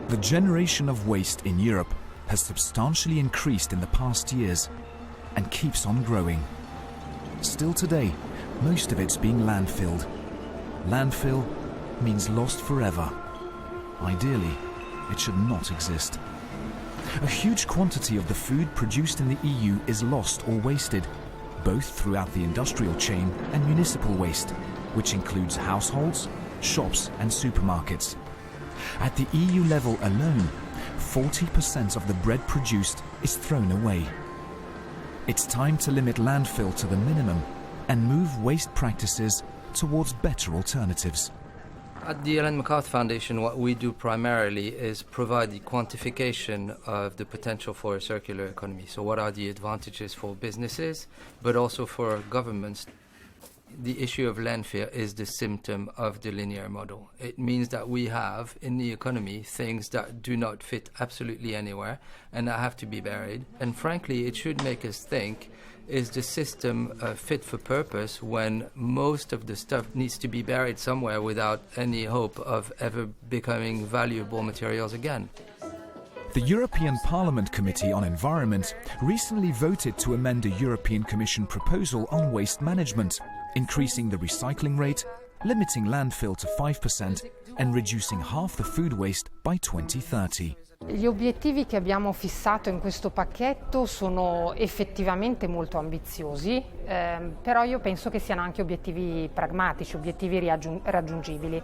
The generation of waste in Europe has substantially increased in the past years and keeps on growing. Still today, most of it's being landfilled. Landfill means lost forever. Ideally, it should not exist. A huge quantity of the food produced in the EU is lost or wasted, both throughout the industrial chain and municipal waste, which includes households, shops and supermarkets. At the EU level alone, 40% of the bread produced is thrown away. It's time to limit landfill to the minimum and move waste practices towards better alternatives. At the Ellen MacArthur Foundation, what we do primarily is provide the quantification of the potential for a circular economy. So what are the advantages for businesses, but also for governments? The issue of landfill is the symptom of the linear model. It means that we have in the economy things that do not fit absolutely anywhere and that have to be buried. And frankly, it should make us think, is the system fit for purpose when most of the stuff needs to be buried somewhere without any hope of ever becoming valuable materials again? The European Parliament Committee on Environment recently voted to amend a European Commission proposal on waste management, increasing the recycling rate, limiting landfill to 5% and reducing half the food waste by 2030. Gli obiettivi che abbiamo fissato in questo pacchetto sono effettivamente molto ambiziosi, però io penso che siano anche obiettivi pragmatici, obiettivi raggiungibili.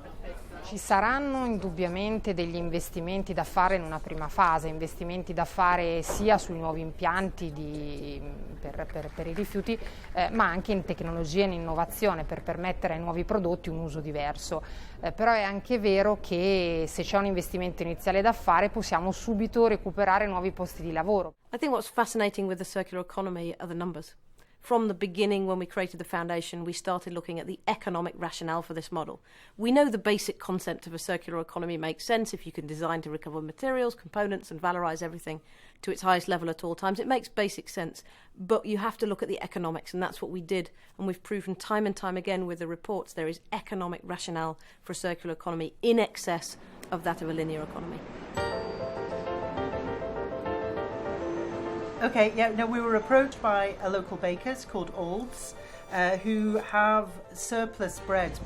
Ci saranno indubbiamente degli investimenti da fare in una prima fase, investimenti da fare sia sui nuovi impianti per i rifiuti, ma anche in tecnologia e in innovazione per permettere ai nuovi prodotti un uso diverso. Però è anche vero che se c'è un investimento iniziale da fare possiamo subito recuperare nuovi posti di lavoro. I think what's fascinating with the circular economy are the numbers. From the beginning, when we created the foundation, we started looking at the economic rationale for this model. We know the basic concept of a circular economy makes sense if you can design to recover materials, components and valorize everything to its highest level at all times. It makes basic sense, but you have to look at the economics, and that's what we did. And we've proven time and time again with the reports there is economic rationale for a circular economy in excess of that of a linear economy. Okay, yeah, no, we were approached by a local bakers called Olds, who have surplus bread.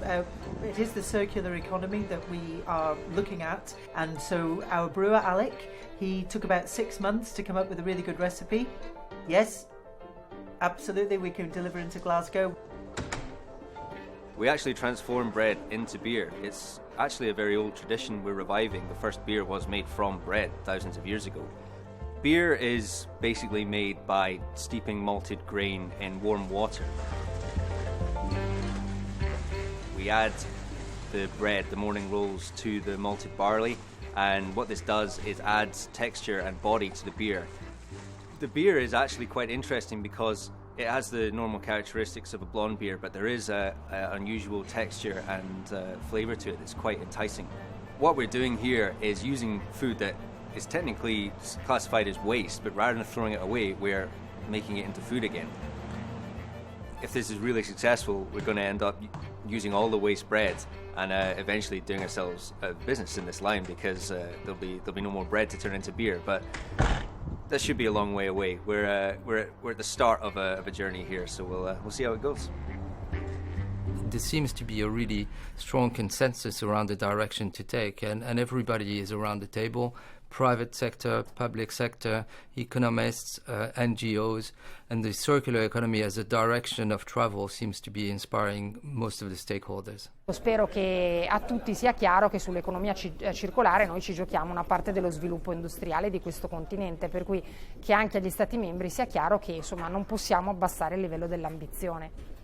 It is the circular economy that we are looking at, and so our brewer, Alec, he took about 6 months to come up with a really good recipe. Yes, absolutely, we can deliver into Glasgow. We actually transform bread into beer. It's actually a very old tradition we're reviving. The first beer was made from bread thousands of years ago. Beer is basically made by steeping malted grain in warm water. We add the bread, the morning rolls, to the malted barley, and what this does is adds texture and body to the beer. The beer is actually quite interesting because it has the normal characteristics of a blonde beer, but there is an unusual texture and flavour to it that's quite enticing. What we're doing here is using food that is technically classified as waste, but rather than throwing it away, we're making it into food again. If this is really successful, we're going to end up using all the waste bread and eventually doing ourselves a business in this line, because there'll be no more bread to turn into beer. But that should be a long way away. We're at the start of a journey here, so we'll see how it goes. There seems to be a really strong consensus around the direction to take, and everybody is around the table. Private sector, public sector, economists, NGOs, and the circular economy as a direction of travel seems to be inspiring most of the stakeholders. Spero che a tutti sia chiaro che sull'economia circolare noi ci giochiamo una parte dello sviluppo industriale di questo continente, per cui che anche agli Stati membri sia chiaro che insomma non possiamo abbassare il livello dell'ambizione.